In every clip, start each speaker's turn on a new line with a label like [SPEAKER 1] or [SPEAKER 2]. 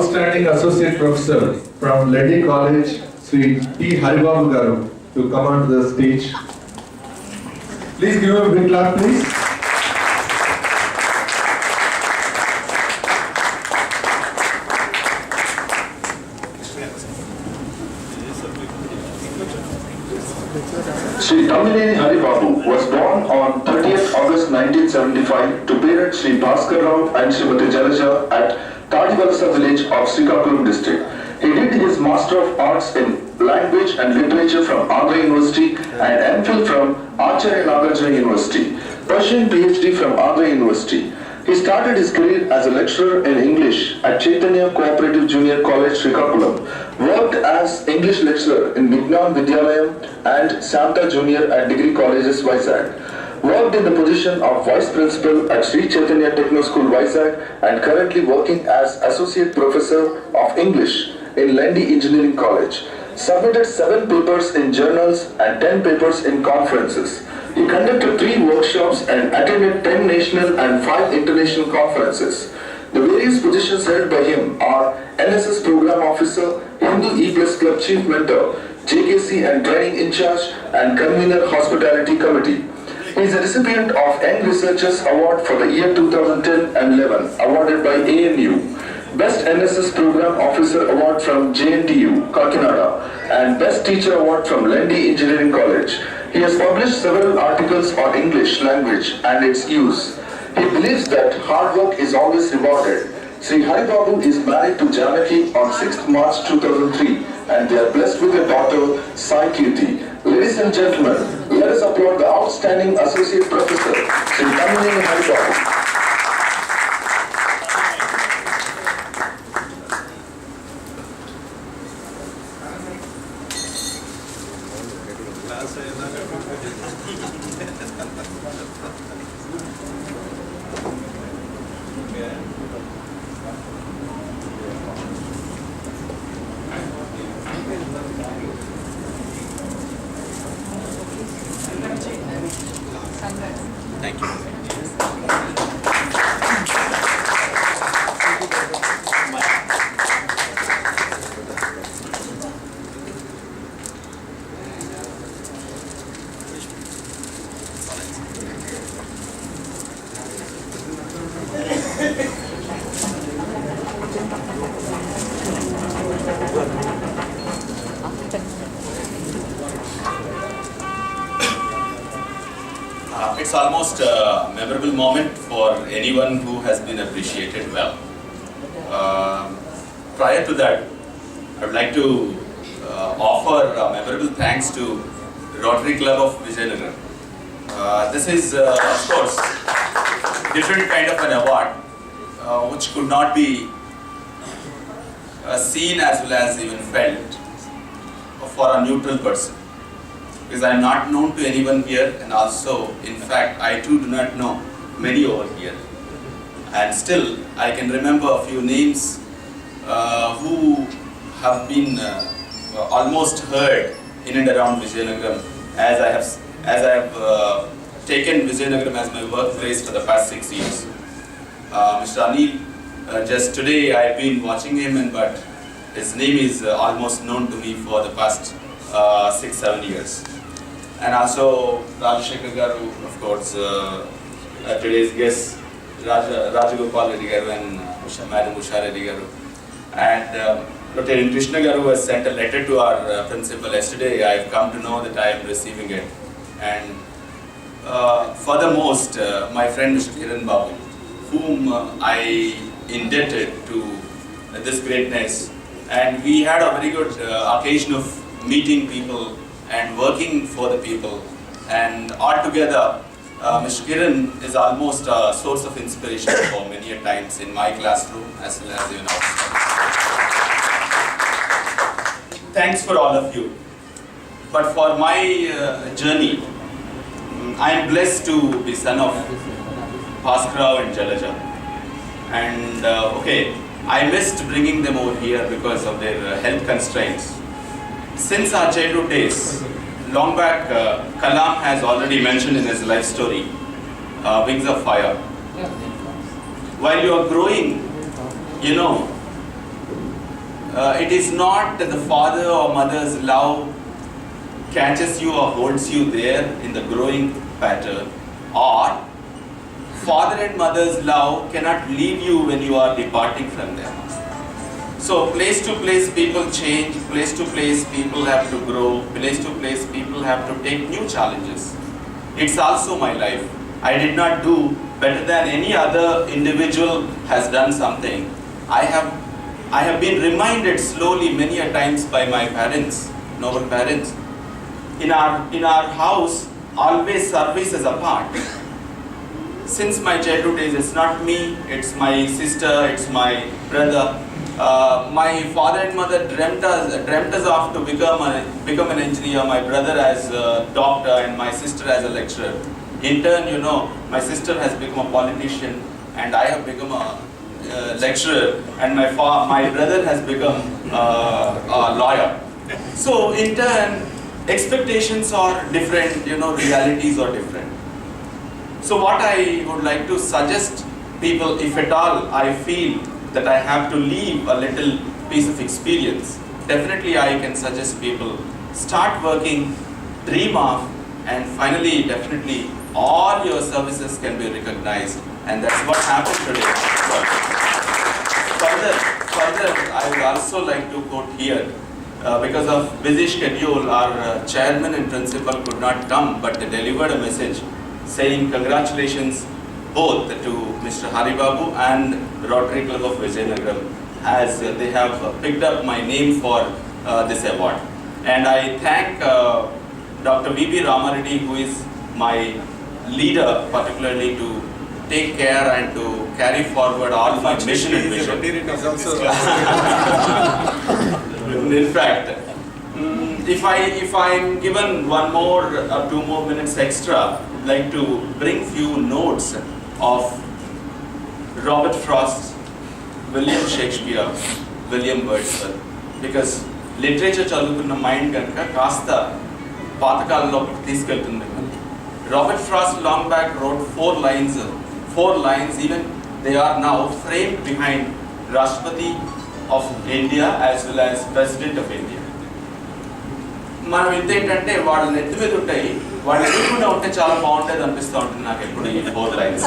[SPEAKER 1] outstanding associate professor from Lady College, Sri T. Haribabu Garu, to come onto the stage. Please give him a big clap, please.
[SPEAKER 2] Sri Tamineni Haribabu was born on 30th August 1975 to parents Sri Bhaskar Rao and Srimati Jalaja at Tadivalasa village of Srikakulam district. He did his Master of Arts in Language and Literature from Andhra University and MPhil from Acharya Nagarjuna University, pursuing PhD from Andhra University. He started his career as a lecturer in English at Chaitanya Cooperative Junior College, Srikakulam, worked as English lecturer in Vignan Vidyalayam and Santa Junior at Degree Colleges, Vizag. Worked in the position of Vice Principal at Sri Chaitanya Techno School, Vizag, and currently working as Associate Professor of English in Lendi Engineering College. Submitted 7 papers in journals and 10 papers in conferences. He conducted 3 workshops and attended 10 national and 5 international conferences. The various positions held by him are NSS Program Officer, Hindu E+ Club Chief Mentor, JKC and Training In Charge, and Convener Hospitality Committee. He is a recipient of Young Researchers Award for the year 2010 and 11, awarded by ANU. Best NSS Program Officer Award from JNTU, Kakinada, and Best Teacher Award from Lendi Engineering College. He has published several articles on English language and its use. He believes that hard work is always rewarded. Sri Haribabu is married to Janaki on 6th March 2003 and they are blessed with a daughter, Sai Kirti. Ladies and gentlemen, let us applaud the outstanding Associate Professor, Sri Tamineni Haribabu.
[SPEAKER 3] Thank you. It's almost a memorable moment for anyone who has been appreciated well. Prior to that, I would like to offer memorable thanks to Rotary Club of Vijayanagar. This is, of course, different kind of an award which could not be seen as well as even felt for a neutral person. Because I am not known to anyone here, and also, in fact, I too do not know many over here. And still, I can remember a few names who have been almost heard in and around Vijayanagar, as I have taken Vijayanagar as my workplace for the past 6 years. Mr. Anil, just today I have been watching him, but his name is almost known to me for the past 6-7 years. And also Rajashekar Garu, of course, today's guest, Rajagopal Reddy Garu and Madam Usha Reddy Garu. And Dr. Krishna Garu has sent a letter to our principal yesterday. I have come to know that I am receiving it. And furthermost, my friend Mr. Kiran Babu, whom I indebted to this greatness. And we had a very good occasion of meeting people and working for the people, and altogether Mr. Kiran is almost a source of inspiration for many a times in my classroom as well as even outside. Thanks for all of you. But for my journey, I am blessed to be son of Bhaskar Rao and Jalaja. And okay, I missed bringing them over here because of their health constraints. Since our childhood days, long back, Kalam has already mentioned in his life story, Wings of Fire. While you are growing, you know, it is not that the father or mother's love catches you or holds you there in the growing pattern, or father and mother's love cannot leave you when you are departing from them. So place to place people change, place to place people have to grow, place to place people have to take new challenges. It's also my life. I did not do better than any other individual has done something. I have been reminded slowly many a times by my parents, noble parents. In our house, always service is apart. Since my childhood days, it's not me, it's my sister, it's my brother. My father and mother dreamt us of to become an engineer, my brother as a doctor and my sister as a lecturer. In turn, you know, my sister has become a politician and I have become a lecturer, and my brother has become a lawyer. So in turn, expectations are different, you know, realities are different. So what I would like to suggest people, if at all I feel that I have to leave a little piece of experience, definitely I can suggest people start working, dream of, and finally definitely all your services can be recognized, and that's what happened today. Further, I would also like to quote here, because of busy schedule, our chairman and principal could not come, but they delivered a message saying congratulations both to Mr. Haribabu and Rotary Club of Vizianagaram, as they have picked up my name for this award. And I thank Dr. V.B. Ramareddy, who is my leader, particularly to take care and to carry forward all my mission and vision. In fact, if I'm given one more or 2 more minutes extra, I'd like to bring few notes of Robert Frost, William Shakespeare, William Wordsworth, because literature chaduvukunna mind ganaka kaasta paatakalallo teeskeltundi. Robert Frost long back wrote 4 lines, even they are now framed behind Rashtrapati of India as well as President of India. మనం ఇంతేంటంటే వాళ్ళ నెత్తి మీద ఉంటాయి, వాళ్ళు ఎదుర్కొంటూ ఉంటే చాలా బాగుంటుంది అనిపిస్తూ ఉంటుంది నాకు ఎప్పుడు ఈ 4 lines.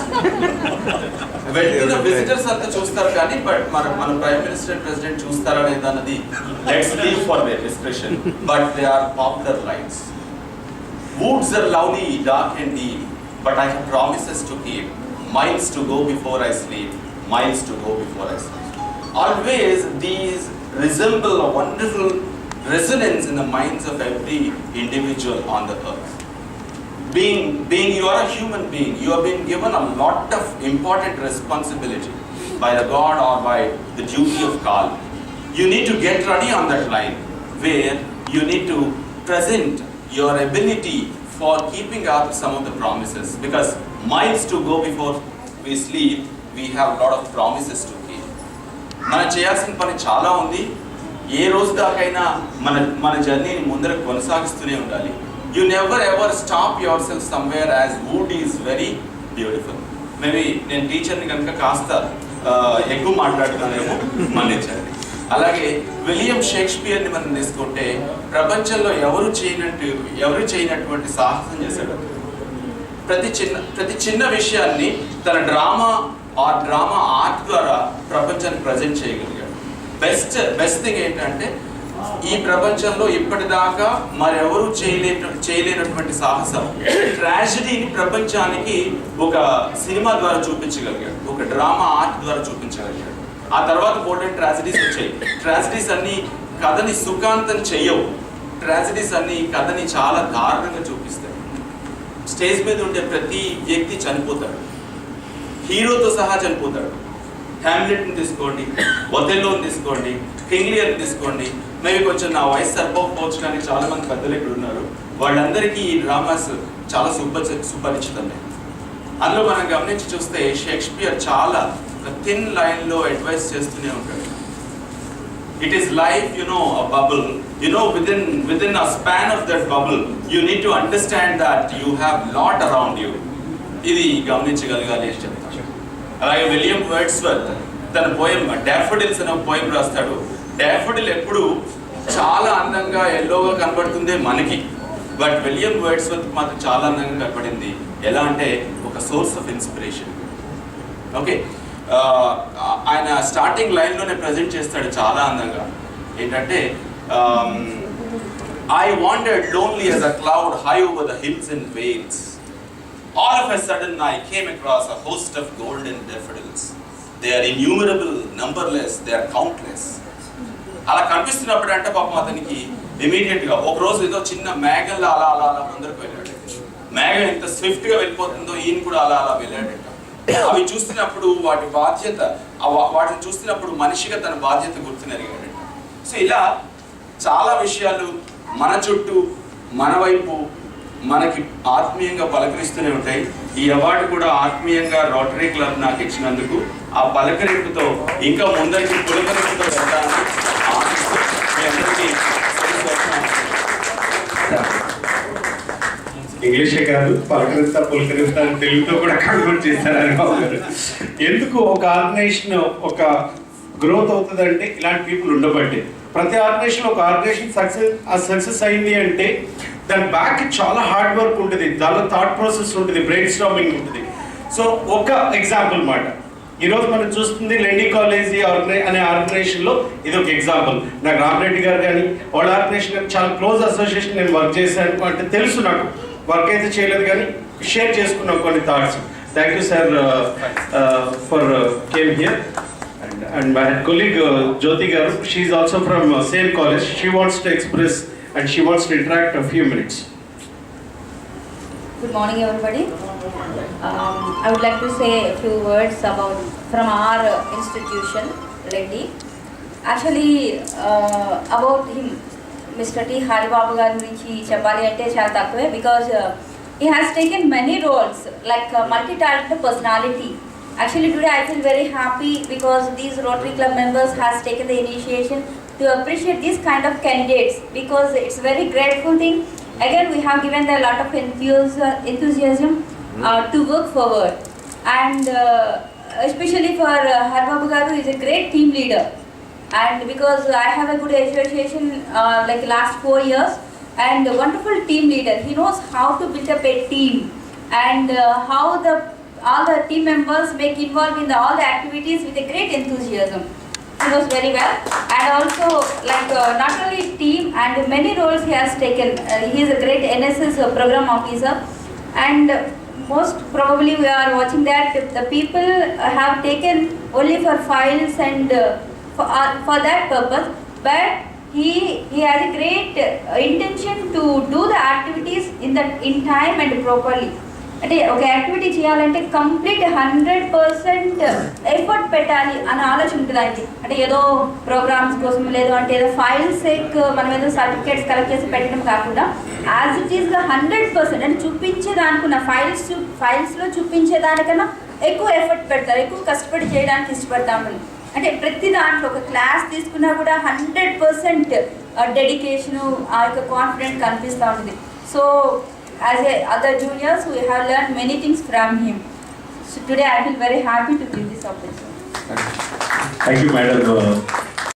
[SPEAKER 3] వెళ్తున్న విజిటర్స్ అంతా చూస్తారు కానీ బట్ మన ప్రైమ్ మినిస్టర్ ప్రెసిడెంట్ చూస్తారా లేదా అన్నది let's leave for their discussion, but they are popular lines. Woods are lovely, dark and deep, but I have promises to keep, miles to go before I sleep, miles to go before I sleep. Always these resemble a wonderful resonance in the minds of every individual on the earth. Being you are a human being, you have been given a lot of important responsibility by the God or by the duty of call. You need to get ready on that line where you need to present your ability for keeping up some of the promises, because miles to go before we sleep, we have a lot of promises to keep. మనం చేయాల్సిన పని చాలా ఉంది. ఏ రోజు దాకైనా మన జర్నీని ముందరకు కొనసాగిస్తూనే ఉండాలి. You never ever stop yourself somewhere, as wood is very beautiful. Maybe నేను టీచర్ని కనుక కాస్త ఎక్కువ మాట్లాడుతున్నానేమో మన్నించండి. అలాగే విలియం షేక్స్పియర్ని మనం తీసుకుంటే ప్రపంచంలో ఎవరు చేయనటువంటి సాహసం చేశాడు. ప్రతి చిన్న విషయాన్ని తన డ్రామా ఆర్ట్ ద్వారా ప్రపంచాన్ని ప్రజెంట్ చేయగలిగాడు. బెస్ట్ థింగ్ ఏంటంటే ఈ ప్రపంచంలో ఇప్పటిదాకా మరెవరు చేయలేనటువంటి సాహసం, ట్రాజడీని ప్రపంచానికి ఒక సినిమా ద్వారా చూపించగలిగాడు, ఒక డ్రామా ఆర్ట్ ద్వారా చూపించగలిగాడు. ఆ తర్వాత బోల్డెన్ ట్రాజడీస్ వచ్చాయి. ట్రాజడీస్ అన్ని కథని సుఖాంతం చెయ్యవు. ట్రాజడీస్ అన్ని కథని చాలా దారుణంగా చూపిస్తాయి. స్టేజ్ మీద ఉండే ప్రతి వ్యక్తి చనిపోతాడు, హీరోతో సహా చనిపోతాడు. హ్యామ్లెట్ని తీసుకోండి, ఒథెల్లోని తీసుకోండి, కింగ్ లియర్ని తీసుకోండి. మేబీ కొంచెం నా వయసు సరిపోకపోవచ్చు కానీ చాలా మంది పెద్దలు ఇక్కడ ఉన్నారు, వాళ్ళందరికీ ఈ డ్రామాస్ చాలా సుపరిచితమే. అందులో మనం గమనించి చూస్తే షేక్స్పియర్ చాలా థిన్ లైన్లో అడ్వైస్ చేస్తూనే ఉంటాడు. It is life, a bubble. Within a span of that bubble, you need to understand that you have lot around you. ఇది గమనించగలగాలి అని చెప్తాను. అలాగే విలియం వర్డ్స్వర్త్, తన పోయం డాఫోడిల్స్ అనే పోయం రాస్తాడు. డాఫోడిల్ ఎప్పుడు చాలా అందంగా ఎల్లోగా కనబడుతుంది మనకి, బట్ విలియం వర్డ్స్వర్త్ మాత్రం చాలా అందంగా కనబడింది. ఎలా అంటే ఒక సోర్స్ ఆఫ్ ఇన్స్పిరేషన్. ఓకే, ఆయన స్టార్టింగ్ లైన్లోనే ప్రజెంట్ చేస్తాడు చాలా అందంగా. ఏంటంటే I wandered lonely as a cloud high over the hills and vales. All of a sudden I came across a host of golden daffodils. They are innumerable, numberless, they are countless. అలా కనిపిస్తున్నప్పుడు అంటే పాపం అతనికి ఇమీడియట్గా ఒక రోజు ఏదో చిన్న మేఘంలో అలా అలా అలా ముందరకు వెళ్ళాడు. మేఘం ఎంత స్విఫ్ట్గా వెళ్ళిపోతుందో ఈయన కూడా అలా అలా వెళ్ళాడట. అవి చూస్తున్నప్పుడు వాటిని చూస్తున్నప్పుడు మనిషిగా తన బాధ్యత గుర్తునరిగాడట. సో ఇలా చాలా విషయాలు మన చుట్టూ మన వైపు మనకి ఆత్మీయంగా పలకరిస్తూనే ఉంటాయి. ఈ అవార్డు కూడా ఆత్మీయంగా రోటరీ క్లబ్ నాకు ఇచ్చినందుకు ఆ పలకరింపుతో ఇంకా ముందరికి పులకరింపుతో వెళ్తానని ఆశిస్తూ మీ అందరికీ
[SPEAKER 4] ఇంగ్లీషే కాదు, పలకరిస్తా పులకరిస్తా తెలుగుతో కూడా కన్వర్ట్ చేశారు హరిబాబు గారు. ఎందుకు ఒక ఆర్గనైజేషన్ ఒక గ్రోత్ అవుతుందంటే ఇలాంటి పీపుల్ ఉండబట్టే. ప్రతి ఆర్గనైజేషన్ ఒక ఆర్గనైజేషన్ సక్సెస్ అయింది అంటే దాని బ్యాక్ చాలా హార్డ్ వర్క్ ఉంటుంది, దానిలో థాట్ ప్రాసెస్ ఉంటుంది, బ్రెయిన్ స్టార్మింగ్ ఉంటుంది. సో ఒక ఎగ్జాంపుల్ మాట ఈరోజు మనం చూస్తుంది లెండి కాలేజీ అనే ఆర్గనైజేషన్లో ఇది ఒక ఎగ్జాంపుల్. నాకు రామరెడ్డి గారు కానీ వాళ్ళ ఆర్గనైజేషన్ కానీ చాలా క్లోజ్ అసోసియేషన్, నేను వర్క్ చేశాను అంటే తెలుసు. నాకు వర్క్ అయితే చేయలేదు కానీ షేర్ చేసుకున్నాం కొన్ని thoughts. Thank you sir for came here. And my colleague Jyoti Garu, she is also from same college. She wants to express and she wants to interact a few minutes.
[SPEAKER 5] Good morning, everybody. I would like to say a few words from our institution, Reddy. Actually, about him, Mr. T. Haribabu garu gurinchi cheppali ante chaala takkuve, because he has taken many roles like multi-talented personality. Actually, today I feel very happy because these Rotary Club members has taken the initiation to appreciate these kind of candidates, because it's a very grateful thing. Again, we have given them a lot of enthusiasm to work forward, and especially for Haribabu garu is a great team leader, and because I have a good association like last 4 years, and a wonderful team leader. He knows how to build up a team, and how all the team members make involved in all the activities with a great enthusiasm. He knows very well, and also like not only team and many roles he has taken. He is a great NSS program officer, and most probably we are watching that the people have taken only for files and for that purpose, but he has a great intention to do the activities in time and properly. అంటే ఒక activity చేయాలంటే complete 100% effort పెట్టాలి అనే ఆలోచన ఉంటుంది ఆయనకి. అంటే ఏదో ప్రోగ్రామ్స్ కోసం లేదు అంటే ఏదో ఫైల్స్ మనం ఏదో సర్టిఫికేట్స్ కలెక్ట్ చేసి పెట్టడం కాకుండా యాజ్ ఇట్ ఈస్గా 100% అంటే చూపించేదానికున్న ఫైల్స్లో చూపించేదానికన్నా ఎక్కువ ఎఫర్ట్ పెడతారు, ఎక్కువ కష్టపడి చేయడానికి ఇష్టపడతామని. అంటే ప్రతి దాంట్లో ఒక క్లాస్ తీసుకున్నా కూడా 100% డెడికేషను ఆ యొక్క కాన్ఫిడెంట్ కనిపిస్తూ ఉంటుంది. So as other juniors, we have learned many things from him. So today I feel very happy to give this opportunity.
[SPEAKER 4] Thank you, madam.